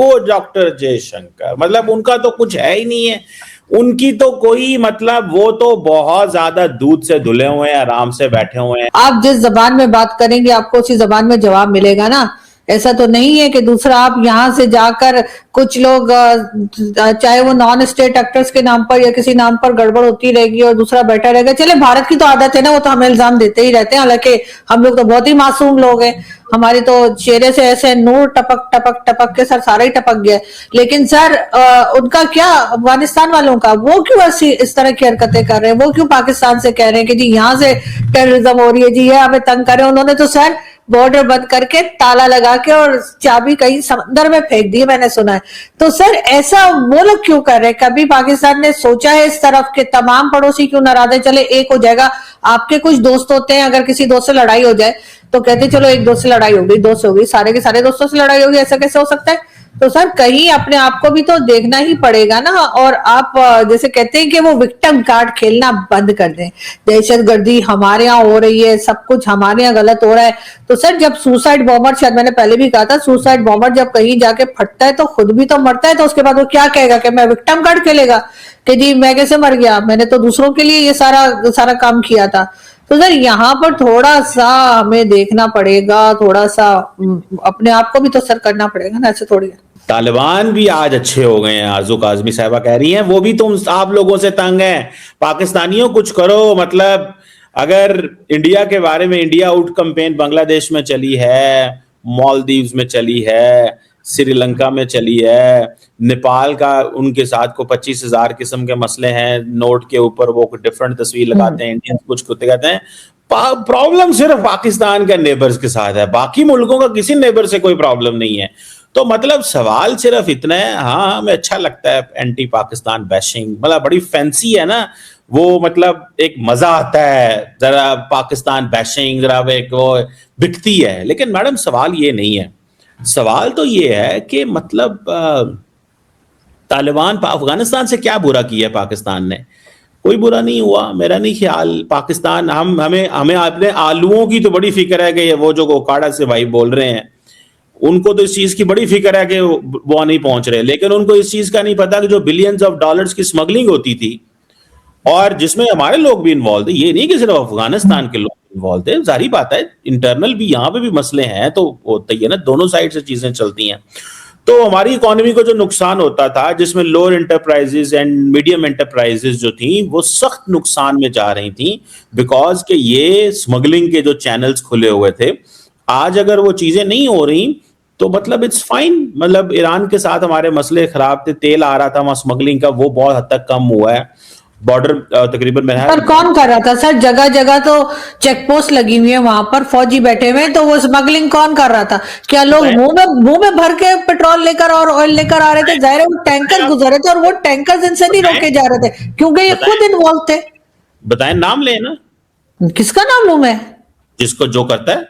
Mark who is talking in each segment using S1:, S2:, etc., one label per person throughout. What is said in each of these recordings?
S1: वो डॉक्टर जयशंकर, मतलब उनका तो कुछ है ही नहीं है, उनकी तो कोई मतलब, वो तो बहुत ज्यादा दूध से धुले हुए हैं, आराम से बैठे हुए हैं।
S2: आप जिस जबान में बात करेंगे आपको उसी जबान में जवाब मिलेगा ना। ऐसा तो नहीं है कि दूसरा आप यहाँ से जाकर कुछ लोग चाहे वो नॉन स्टेट एक्टर्स के नाम पर या किसी नाम पर गड़बड़ होती रहेगी और दूसरा बैठा रहेगा। चले, भारत की तो आदत है ना, वो तो हमें इल्जाम देते ही रहते हैं, हालांकि हम लोग तो बहुत ही मासूम लोग हैं, हमारी तो चेहरे से ऐसे नूर टपक टपक टपक के सर सारा ही टपक गया। लेकिन सर उनका क्या, अफगानिस्तान वालों का, वो क्यों ऐसी इस तरह की हरकतें कर रहे हैं? वो क्यों पाकिस्तान से कह रहे हैं कि जी यहाँ से टेररिज्म हो रही है, जी ये हमें तंग कर रहे हैं? उन्होंने तो सर बॉर्डर बंद करके ताला लगा के और चाबी कहीं समंदर में फेंक दी, मैंने सुना है। तो सर ऐसा वो लोग क्यों कर रहे हैं? कभी पाकिस्तान ने सोचा है इस तरफ के तमाम पड़ोसी क्यों नाराज है? चले एक हो जाएगा, आपके कुछ दोस्त होते हैं, अगर किसी दोस्त से लड़ाई हो जाए तो कहते चलो एक दोस्त से लड़ाई हो गई, दोस्त हो गई, सारे के सारे दोस्तों से लड़ाई होगी, ऐसा कैसे हो सकता है? तो सर कहीं अपने आप को भी तो देखना ही पड़ेगा ना। और आप जैसे कहते हैं कि वो विक्टिम कार्ड खेलना बंद कर दें, दहशतगर्दी हमारे यहाँ हो रही है, सब कुछ हमारे यहाँ गलत हो रहा है। तो सर जब सुसाइड बॉम्बर, शायद मैंने पहले भी कहा था, सुसाइड बॉम्बर जब कहीं जाके फटता है तो खुद भी तो मरता है, तो उसके बाद वो क्या कहेगा कि मैं विक्टिम कार्ड खेलेगा कि जी मैं कैसे मर गया, मैंने तो दूसरों के लिए ये सारा सारा काम किया था। तो सर यहाँ पर थोड़ा सा हमें देखना पड़ेगा, थोड़ा सा अपने आप को भी तो सर करना पड़ेगा ना, ऐसे थोड़ी है।
S1: तालिबान भी आज अच्छे हो गए हैं, आरजू काजमी साहबा कह रही हैं, वो भी तुम आप लोगों से तंग हैं, पाकिस्तानियों कुछ करो। मतलब अगर इंडिया के बारे में, इंडिया आउट कैंपेन बांग्लादेश में चली है, मालदीव्स में चली है, श्रीलंका में चली है, नेपाल का उनके साथ को 25,000 किस्म के मसले हैं, नोट के ऊपर वो डिफरेंट तस्वीर लगाते हैं, इंडियंस कुछ कहते हैं। प्रॉब्लम सिर्फ पाकिस्तान के नेबर्स के साथ है, बाकी मुल्कों का किसी नेबर से कोई प्रॉब्लम नहीं है। तो मतलब सवाल सिर्फ इतना है, हाँ हमें अच्छा लगता है एंटी पाकिस्तान बैशिंग, मतलब बड़ी फैंसी है ना वो, मतलब एक मजा आता है जरा पाकिस्तान बैशिंग, जरा एक वो बिकती है। लेकिन मैडम सवाल ये नहीं है, सवाल तो ये है कि मतलब तालिबान अफगानिस्तान से क्या बुरा किया है पाकिस्तान ने? कोई बुरा नहीं हुआ मेरा नहीं ख्याल। पाकिस्तान हमें हमें अपने आलूओं की तो बड़ी फिक्र है कि वो जो ओकाड़ा से भाई बोल रहे हैं, उनको तो इस चीज की बड़ी फिक्र है कि वो नहीं पहुंच रहे, लेकिन उनको इस चीज का नहीं पता कि जो बिलियंस ऑफ डॉलर्स की स्मगलिंग होती थी और जिसमें हमारे लोग भी इन्वॉल्व थे, ये नहीं कि सिर्फ अफगानिस्तान के लोग इन्वॉल्व थे, जारी बात है इंटरनल भी यहाँ पे भी मसले हैं, तो होता ही है ना, दोनों साइड से चीजें चलती हैं। तो हमारी इकोनॉमी को जो नुकसान होता था, जिसमें lower enterprises and medium enterprises जो थी वो सख्त नुकसान में जा रही थी, बिकॉज के ये स्मगलिंग के जो चैनल्स खुले हुए थे। आज अगर वो चीजें नहीं हो रही तो मतलब इट्स फाइन, मतलब ईरान के साथ हमारे मसले खराब थे, तेल आ रहा था वहां स्मगलिंग का, वो बहुत हद तक कम हुआ है। बॉर्डर तकरीबन में है,
S2: पर कौन कर रहा था सर? जगह जगह तो चेक पोस्ट लगी हुई है, वहां पर फौजी बैठे हुए हैं, तो वो स्मगलिंग कौन कर रहा था? क्या लोग मुंह में भर के पेट्रोल लेकर और ऑयल लेकर आ रहे थे? जाहिर है वो टैंकर गुजर रहे थे और वो टैंकर इनसे नहीं रोके जा रहे थे क्योंकि ये खुद इन्वॉल्व थे।
S1: बताएं, नाम लेना,
S2: किसका नाम लूं मैं?
S1: जिसको जो करता है,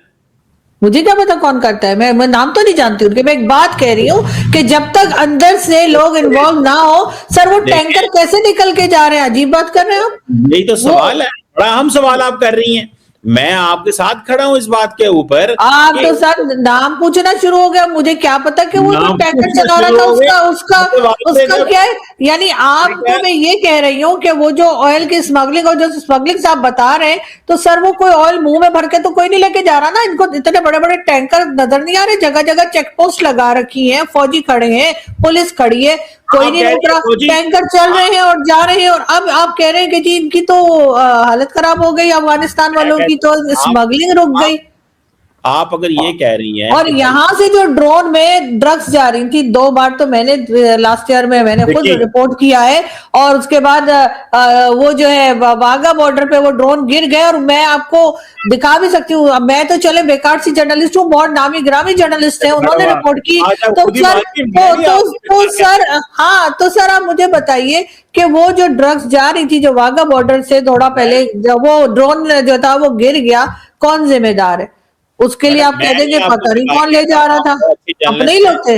S2: मुझे क्या पता कौन करता है, मैं नाम तो नहीं जानती उनके। मैं एक बात कह रही हूँ कि जब तक अंदर से लोग इन्वॉल्व ना हो, सर वो टैंकर कैसे निकल के जा रहे हैं? अजीब बात कर रहे हो आप।
S1: यही तो सवाल है, बड़ा अहम सवाल आप कर रही हैं, मैं आपके साथ खड़ा हूं इस बात के ऊपर।
S2: आप तो सर नाम पूछना शुरू हो गया, मुझे क्या पता कि वो जो टैंकर चला रहा था उसका क्या है? यानी आपको मैं ये कह रही हूँ कि वो जो ऑयल की स्मगलिंग और जो स्मगलिंग आप बता रहे हैं, तो सर वो कोई ऑयल मुंह में भर के तो कोई नहीं लेके जा रहा ना। इनको इतने बड़े बड़े टैंकर नजर नहीं आ रहे? जगह जगह चेक पोस्ट लगा रखी है, फौजी खड़े हैं, पुलिस खड़ी है, कोई नहीं रोक रहा, टैंकर चल रहे हैं और जा रहे हैं। और अब आप कह रहे हैं कि जी इनकी तो हालत खराब हो गई, अफगानिस्तान वालों की तो स्मगलिंग रुक गई।
S1: आप अगर ये कह रही हैं,
S2: और यहाँ से जो ड्रोन में ड्रग्स जा रही थी, 2 बार तो मैंने लास्ट ईयर में मैंने खुद रिपोर्ट किया है, और उसके बाद वो जो है वाघा बॉर्डर पे वो ड्रोन गिर गए, और मैं आपको दिखा भी सकती हूँ। मैं तो चले बेकार सी जर्नलिस्ट हूँ, बहुत नामी ग्रामी जर्नलिस्ट है, उन्होंने रिपोर्ट की। तो सर हाँ, तो सर आप मुझे बताइए कि वो जो ड्रग्स जा रही थी जो वाघा बॉर्डर से थोड़ा पहले, जब वो ड्रोन जो था वो गिर गया, कौन जिम्मेदार है उसके लिए? आप कह देंगे पता नहीं कौन ले जा रहा था, अपने ही लोग थे।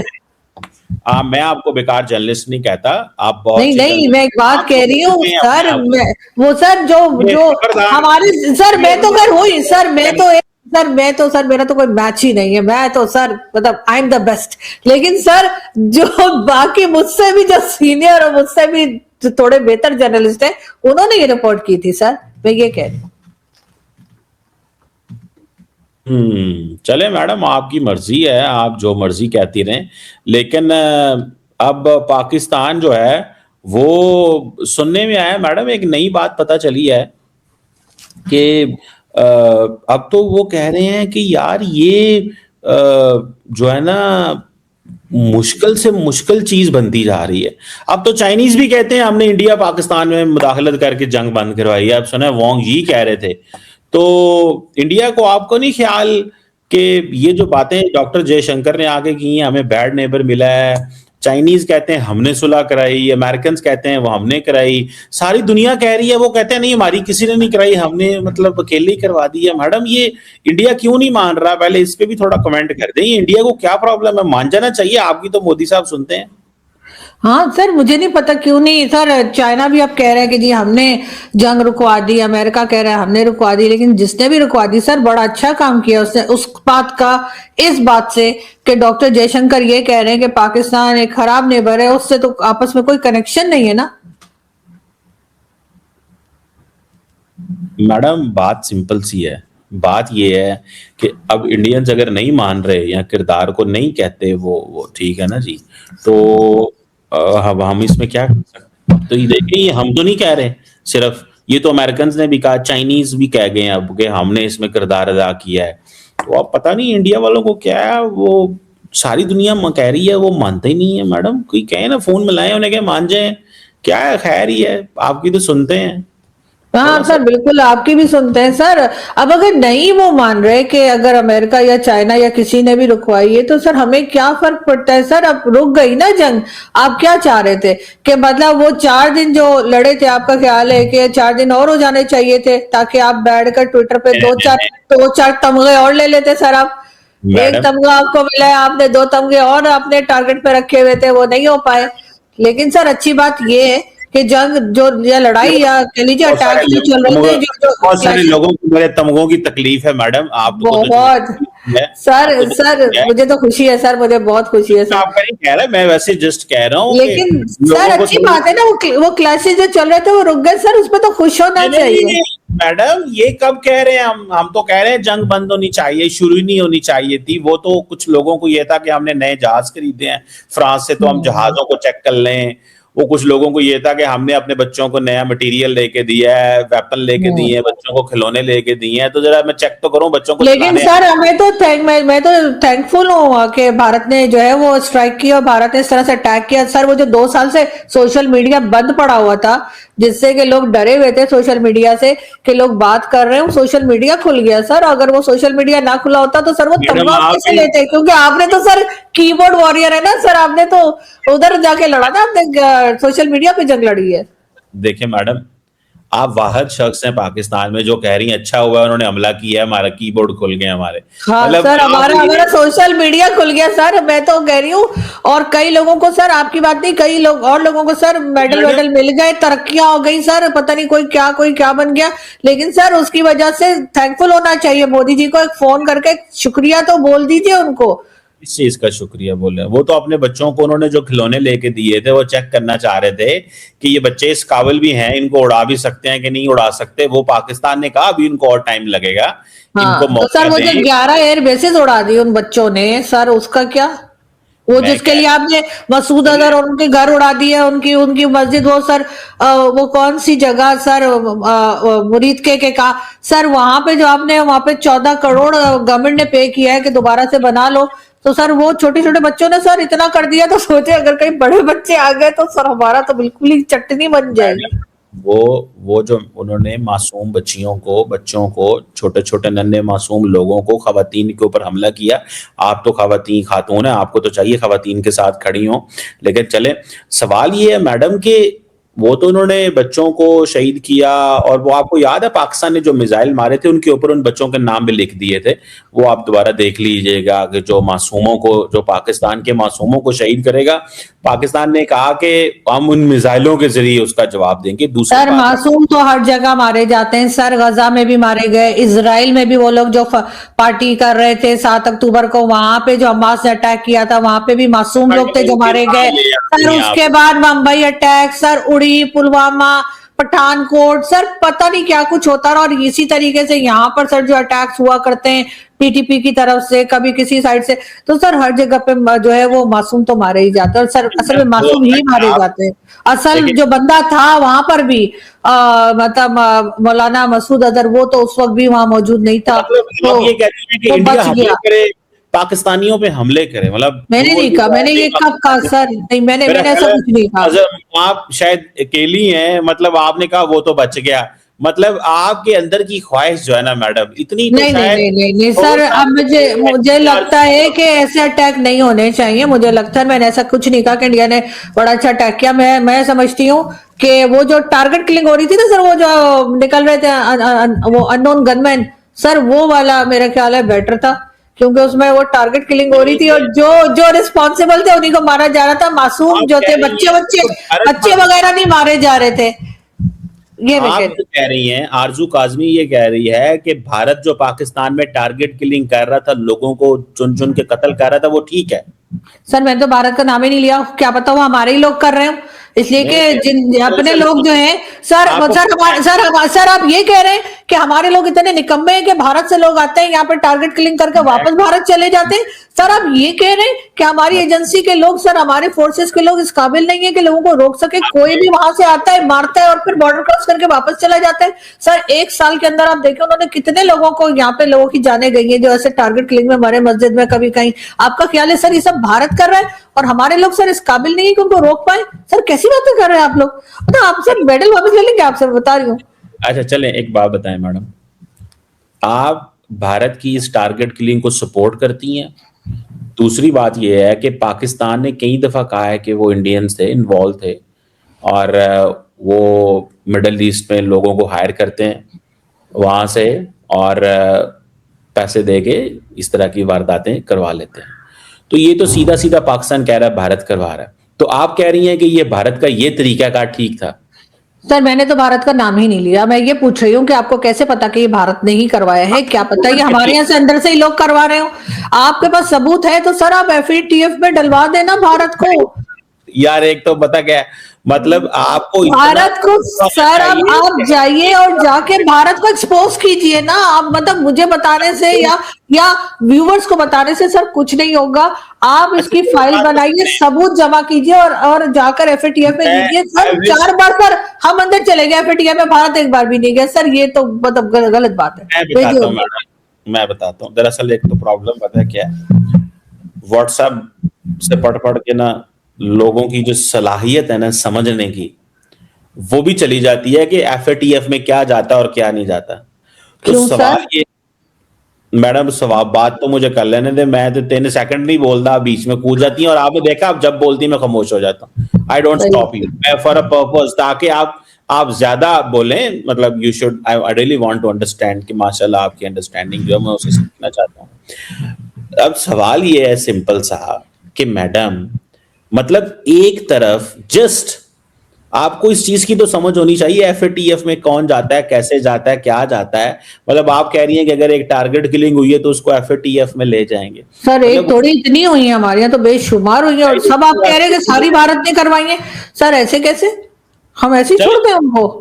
S1: मैं आपको बेकार जर्नलिस्ट नहीं कहता, आप बहुत
S2: नहीं, मैं एक बात कह रही हूँ सर, वो सर जो हमारे, सर मैं तो खैर हुई, सर मैं तो सर मैं तो सर मेरा तो कोई मैच ही नहीं है, मैं तो सर मतलब आई एम द बेस्ट। लेकिन सर जो बाकी मुझसे भी जो सीनियर और मुझसे भी जो थोड़े बेहतर जर्नलिस्ट है उन्होंने ये रिपोर्ट की थी सर, मैं ये कह रही हूँ।
S1: चले मैडम, आपकी मर्जी है, आप जो मर्जी कहती रहें, लेकिन अब पाकिस्तान जो है वो सुनने में आया मैडम, एक नई बात पता चली है कि अब तो वो कह रहे हैं कि यार ये जो है ना मुश्किल से मुश्किल चीज बनती जा रही है। अब तो चाइनीज भी कहते हैं हमने इंडिया पाकिस्तान में मुदाखलत करके जंग बंद करवाई है। अब सुना है वोंग यी कह रहे थे। तो इंडिया को आपको नहीं ख्याल कि ये जो बातें डॉक्टर जयशंकर ने आगे की हैं, हमें बैड नेबर मिला है, चाइनीज कहते हैं हमने सुलह कराई, अमेरिकन कहते हैं वो हमने कराई, सारी दुनिया कह रही है, वो कहते हैं नहीं हमारी किसी ने नहीं कराई, हमने मतलब अकेले ही करवा दी है। मैडम ये इंडिया क्यों नहीं मान रहा? पहले इस पे भी थोड़ा कमेंट कर दें, इंडिया को क्या प्रॉब्लम है? मान जाना चाहिए, आपकी तो मोदी साहब सुनते हैं।
S2: हाँ सर मुझे नहीं पता क्यों नहीं सर, चाइना भी अब कह रहा है कि जी हमने जंग रुकवा दी, अमेरिका कह रहा है हमने रुकवा दी, लेकिन जिसने भी रुकवा दी सर बड़ा अच्छा काम किया उसने उस बात का, इस बात से कि डॉक्टर जयशंकर ये कह रहे हैं कि पाकिस्तान एक खराब नेबर है, उससे तो आपस में कोई कनेक्शन नहीं है ना।
S1: मैडम बात सिंपल सी है, बात ये है कि अब इंडियंस अगर नहीं मान रहे या किरदार को नहीं कहते वो ठीक है ना जी, तो हम इसमें क्या कर सकते हैं? तो ये देखिए, ये हम तो नहीं कह रहे सिर्फ, ये तो अमेरिकन ने भी कहा, चाइनीज भी कह गए अब कि हमने इसमें किरदार अदा किया है। तो अब पता नहीं इंडिया वालों को क्या है, वो सारी दुनिया कह रही है, वो मानते ही नहीं है। मैडम कोई कहे ना, फोन मिलाए उन्हें, क्या मान जाए? क्या है, खैर ही है, आपकी तो सुनते हैं
S2: हाँ
S1: थोड़ा सा।
S2: सर बिल्कुल आपकी भी सुनते हैं सर। अब अगर नहीं वो मान रहे कि अगर अमेरिका या चाइना या किसी ने भी रुकवाई है तो सर हमें क्या फर्क पड़ता है सर, अब रुक गई ना जंग। आप क्या चाह रहे थे कि मतलब वो 4 दिन जो लड़े थे, आपका ख्याल है कि 4 दिन और हो जाने चाहिए थे ताकि आप बैठकर ट्विटर पे दो चार तमगे और ले लेते सर आप। एक
S1: मैडम
S2: तमगा आपको मिला है, आपने 2 तमगे और अपने टारगेट पे रखे हुए थे, वो नहीं हो पाए। लेकिन सर अच्छी बात ये है कि जंग जो या लड़ाई या कह लीजिए
S1: बहुत सारे
S2: अटैक जो चल रहे थे, जो जो
S1: बहुत सारे
S2: क्लैशेस,
S1: लोगों को मेरे तमगों की तकलीफ है मैडम, आपको तो जो
S2: बहुत
S1: है
S2: सर
S1: आपको तो
S2: सर
S1: ठीक है।
S2: मुझे तो खुशी है सर, मुझे बहुत खुशी है
S1: मैं
S2: सर।
S1: आपका नहीं कह रहा, मैं वैसे जस्ट कह रहा हूँ कि
S2: लेकिन सर
S1: लोगों को
S2: अच्छी
S1: थोड़ी।
S2: बात है ना, वो क्लैशेस जो चल रहे थे वो रुक गए सर, उसमें तो खुश होना
S1: नहीं नहीं
S2: चाहिए।
S1: नहीं, मैडम ये कब कह रहे हैं? हम तो कह रहे हैं जंग बंद होनी चाहिए, शुरू ही नहीं होनी चाहिए थी। वो तो कुछ लोगों को ये था कि हमने नए जहाज खरीदे हैं फ्रांस से, तो हम
S2: हम्म
S1: जहाजों को चेक कर लें। वो कुछ लोगों को ये था कि हमने अपने बच्चों को नया मटेरियल लेके दिया है, वेपन लेके दिए
S2: हम्म।
S1: हैं, बच्चों को खिलौने लेके दिए हैं, तो जरा मैं चेक तो करूं बच्चों को
S2: लेकिन
S1: चलाने।
S2: सर हमें तो मैं तो थैंकफुल हूँ कि भारत ने जो है वो स्ट्राइक किया, भारत ने इस तरह से अटैक किया सर। वो जो 2 साल से सोशल मीडिया बंद पड़ा हुआ था, जिससे कि लोग डरे हुए थे सोशल मीडिया से कि लोग बात कर रहे हैं, वो सोशल मीडिया खुल गया सर। अगर वो सोशल मीडिया ना खुला होता तो सर वो
S1: मैडम
S2: तमगा
S1: आप
S2: कैसे
S1: भी
S2: लेते, क्योंकि आपने तो सर कीबोर्ड वॉरियर है ना सर, आपने तो उधर जाके लड़ा ना, आपने सोशल मीडिया पे जंग लड़ी है।
S1: देखिए मैडम, आप वाहिद शख्स हैं पाकिस्तान में जो कह रही हैं अच्छा हुआ है उन्होंने हमला किया है, हमारा कीबोर्ड खुल गए हमारे।
S2: हाँ
S1: मतलब
S2: सर
S1: आप
S2: हमारा
S1: ये
S2: हमारा सोशल मीडिया खुल गया सर, मैं तो कह रही हूँ। और कई लोगों को सर, आपकी बात नहीं, कई लोग और लोगों को सर मेडल
S1: मैडम
S2: वेडल मिल गए, तरक्कियां हो गई सर, पता नहीं कोई क्या बन गया। लेकिन सर उसकी वजह से थैंकफुल होना चाहिए मोदी जी को, एक फोन करके शुक्रिया तो बोल दीजिए उनको।
S1: इस चीज का शुक्रिया बोल रहे हैं, वो तो अपने बच्चों को उन्होंने जो खिलौने लेके दिए थे वो चेक करना चाह रहे थे कि ये बच्चे इस काबिल भी हैं, इनको उड़ा भी सकते हैं कि नहीं उड़ा सकते। वो पाकिस्तान ने कहा अभी इनको और टाइम लगेगा, इनको
S2: हाँ तो सर
S1: मौका
S2: वो जो
S1: दें।
S2: 11 एयर बेसिस उड़ा दी उन बच्चों ने सर, उसका क्या? वो
S1: मैं
S2: जिसके
S1: कह
S2: लिए आपने मसूद अजहर और उनके घर उड़ा दिए, उनकी उनकी मस्जिद, वो सर वो कौन सी जगह सर, मुरीद के का सर, वहां पे जो आपने वहां पे 14 करोड़ गवर्नमेंट ने पे किया है कि दोबारा से बना लो। तो सर वो छोटे छोटे बच्चों ने सर इतना कर दिया, तो सोचे अगर कहीं बड़े बच्चे आ गए तो सर हमारा तो बिल्कुल ही चटनी बन जाएगी।
S1: मैडम वो जो उन्होंने मासूम बच्चों को छोटे छोटे नन्हे मासूम लोगों को, खवातीन के ऊपर हमला किया। आप तो खवातीन खातून है, आपको तो चाहिए खवातीन के साथ खड़ी हो। लेकिन चले, सवाल ये है मैडम कि वो तो उन्होंने बच्चों को शहीद किया, और वो आपको याद है पाकिस्तान ने जो मिसाइल मारे थे उनके ऊपर उन बच्चों के नाम भी लिख दिए थे। वो आप दोबारा देख लीजिएगा कि जो पाकिस्तान के मासूमों को शहीद करेगा, पाकिस्तान ने कहा कि हम उन मिसाइलों के जरिए उसका जवाब देंगे। दूसरी
S2: सर
S1: बात,
S2: मासूम तो हर जगह मारे जाते हैं सर, गजा में भी मारे गए, इजराइल में भी वो लोग जो पार्टी कर रहे थे 7 अक्टूबर को, वहां पे जो हमास ने अटैक किया था वहां पे भी मासूम लोग थे जो मारे गए सर। उसके बाद मुंबई अटैक सर, उड़ी, पुलवामा, पठानकोट सर, पता नहीं क्या कुछ होता रहा। और इसी तरीके से यहाँ पर सर जो अटैक्स हुआ करते हैं टीटीपी की तरफ से, कभी किसी साइड से, तो सर हर जगह पे जो है वो मासूम तो मारे ही जाते हैं, और सर असल में मासूम ही मारे जाते हैं। असल जो बंदा था वहां पर भी मतलब मौलाना मसूद अजहर, वो तो उस वक्त भी वहां मौजूद नहीं था,
S1: मतलब
S2: तो
S1: ये कहते हैं कि
S2: वो
S1: इंडिया
S2: बच
S1: हमले
S2: गया।
S1: करे, पाकिस्तानियों पे हमले करे, मतलब
S2: मैंने नहीं कहा, मैंने ये कब कहा सर? नहीं, मैंने
S1: मेरा
S2: ऐसा
S1: ख्याल है,
S2: कुछ नहीं कहा।
S1: आप शायद अकेली हैं, मतलब आपने कहा वो तो बच गया, मतलब आपके अंदर की ख्वाहिश जो है ना मैडम, इतनी तो
S2: नहीं नहीं
S1: शायद
S2: नहीं नहीं नहीं सर, अब मुझे लगता है कि ऐसे अटैक नहीं होने चाहिए। मुझे लगता है, मैंने ऐसा कुछ नहीं कहा कि इंडिया ने बड़ा अच्छा अटैक किया। मैं समझती हूँ कि वो जो टारगेट किलिंग हो रही थी ना सर, वो जो निकल रहे थे वो अननोन गनमैन सर, वो वाला मेरा ख्याल है बेटर था, क्योंकि उसमें वो टारगेट किलिंग हो रही थी और जो जो रिस्पॉन्सिबल थे उन्हीं को मारा जा रहा था। मासूम
S1: आप
S2: जो
S1: कह
S2: थे,
S1: रही
S2: बच्चे
S1: हैं
S2: बच्चे
S1: तो भारत
S2: बच्चे वगैरह नहीं मारे जा रहे थे, ये मैं कह
S1: आप
S2: रही
S1: जो कह रही हैं, आरजू काजमी ये कह रही है कि भारत जो पाकिस्तान में टारगेट किलिंग कर रहा था, लोगों को चुन चुन के कत्ल कर रहा था, वो ठीक है।
S2: सर। मैंने तो भारत का नाम ही नहीं लिया, क्या पता वो हमारे ही लोग कर रहे हो, इसलिए
S1: नहीं
S2: कि जिन अपने लोग जो हैं सर,
S1: आपको
S2: सर आप ये कह रहे हैं कि हमारे लोग इतने निकम्मे हैं कि भारत से लोग आते हैं यहाँ पे टारगेट किलिंग करके वापस भारत चले जाते हैं। सर आप ये कह रहे हैं कि हमारी एजेंसी के लोग सर, हमारे फोर्सेस के लोग इस काबिल नहीं है कि लोगों को रोक सके, कोई भी वहां से आता है, मारता है और फिर बॉर्डर क्रॉस करके वापस चला जाता है। सर 1 साल के अंदर आप देखें उन्होंने कितने लोगों को, यहाँ पे लोगों की जाने गई है जो ऐसे टारगेट किलिंग में मरे, मस्जिद में कभी कहीं। आपका ख्याल है सर ये सब भारत कर रहा है और हमारे लोग सर इस काबिल नहीं है कि उनको रोक पाए? सर कैसी बातें कर रहे हैं आप लोग? मतलब आप सर मेडल वापस ले लेंगे, आप सर बता रही हूँ।
S1: अच्छा चलें, एक बात बताएं मैडम, आप भारत की इस टारगेट किलिंग को सपोर्ट करती हैं? दूसरी बात यह है कि पाकिस्तान ने कई दफा कहा है कि वो इंडियंस थे, इन्वॉल्व थे, और वो मिडल ईस्ट में लोगों को हायर करते हैं वहां से, और पैसे दे के इस तरह की वारदातें करवा लेते हैं। तो ये तो सीधा सीधा पाकिस्तान कह रहा है भारत करवा रहा है, तो आप कह रही हैं कि ये भारत का ये तरीकाकार ठीक था?
S2: सर मैंने तो भारत का नाम ही नहीं लिया, मैं ये पूछ रही हूँ कि आपको कैसे पता कि ये भारत ने ही करवाया है? क्या पता ये हमारे यहाँ से अंदर से ही लोग करवा रहे हो। आपके पास सबूत है तो सर आप एफएटीएफ में डलवा देना भारत को।
S1: यार एक तो पता क्या है, मतलब आपको
S2: भारत को सर, अब आप जाइए और जाके भारत को एक्सपोज कीजिए ना। आप मतलब मुझे बताने से या व्यूवर्स को बताने से सर कुछ नहीं होगा। आप इसकी फाइल बनाइए, सबूत जमा कीजिए और जाकर एफएटीएफ में दीजिए। सर 4 बार सर हम अंदर चले गए एफएटीएफ में, भारत एक बार भी नहीं गया सर, ये तो मतलब गलत बात है।
S1: मैं बताता हूँ दरअसल एक तो प्रॉब्लम पता है क्या है, व्हाट्सएप से पढ़ पढ़ के ना लोगों की जो सलाहियत है ना समझने की, वो भी चली जाती है कि एफएटीएफ में क्या जाता है और क्या नहीं जाता। तो सवाल ये मैडम, बात तो मुझे कर लेने दे, मैं तो 3 सेकंड नहीं बोलता, बीच में कूद जाती है, और आपने देखा आप जब बोलती मैं खामोश हो जाता हूँ। आई डोंट स्टॉप यू, मैं फॉर अ पर्पस, ताकि आप ज्यादा बोलें, मतलब you should, I really want to understand कि माशाल्लाह आपकी अंडरस्टैंडिंग जो मैं उसे सीखना चाहता हूँ। अब सवाल ये है सिंपल सा कि मैडम, मतलब एक तरफ जस्ट आपको इस चीज की तो समझ होनी चाहिए एफएटीएफ में कौन जाता है, कैसे जाता है, क्या जाता है। मतलब आप कह रही हैं कि अगर एक टारगेट किलिंग हुई है तो उसको एफएटीएफ में ले जाएंगे।
S2: सर एक थोड़ी इतनी हुई है, हमारे यहाँ तो बेशुमार हुई है, और सब आप कह रहे हैं कि सारी भारत ने करवाई है। सर ऐसे कैसे, हम ऐसे ही छोड़ दें उनको?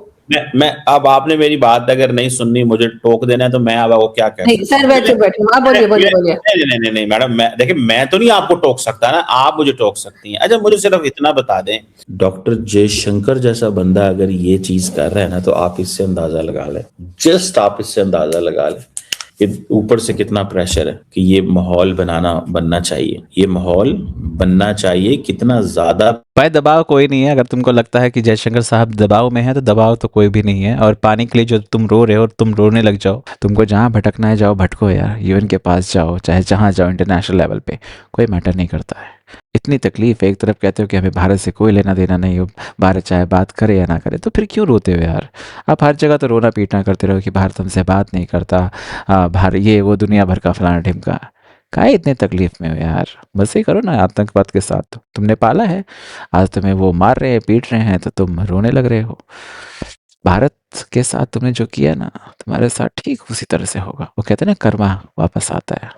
S1: मैं अब आपने मेरी बात अगर नहीं सुननी, मुझे टोक देना है, तो मैं अब वो क्या कह
S2: नहीं सर, बैठो बैठो, आप बोलिए बोलिए बोलिए।
S1: नहीं मैडम, मैं देखिए, मैं तो नहीं आपको टोक सकता ना, आप मुझे टोक सकती हैं। अच्छा मुझे सिर्फ इतना बता दें, डॉक्टर जयशंकर जैसा बंदा अगर ये चीज कर रहा है ना, तो आप इससे अंदाजा लगा लें, जस्ट आप इससे अंदाजा लगा लें कि ऊपर से कितना प्रेशर है कि ये माहौल बनना चाहिए, ये माहौल बनना चाहिए कितना ज्यादा।
S3: भाई दबाव कोई नहीं है, अगर तुमको लगता है कि जयशंकर साहब दबाव में है तो दबाव तो कोई भी नहीं है। और पानी के लिए जो तुम रो रहे हो और तुम रोने लग जाओ, तुमको जहाँ भटकना है जाओ, भटको यार, यूएन के पास जाओ, चाहे जहाँ जाओ, इंटरनेशनल लेवल पे कोई मैटर नहीं करता है। इतनी तकलीफ है, एक तरफ कहते हो कि हमें भारत से कोई लेना देना नहीं हो, भारत चाहे बात करे या ना करे, तो फिर क्यों रोते हो यार? आप हर जगह तो रोना पीटना करते रहो कि भारत हमसे बात नहीं करता, भारत ये वो दुनिया भर का फलाना ढिमका। काहे इतने तकलीफ में हो यार? बस ही करो ना आतंकवाद के साथ, तुमने पाला है, आज तुम्हें वो मार रहे हैं पीट रहे हैं तो तुम रोने लग रहे हो। भारत के साथ तुमने जो किया ना, तुम्हारे साथ ठीक उसी तरह से होगा। वो कहते हैं ना, कर्मा वापस आता है।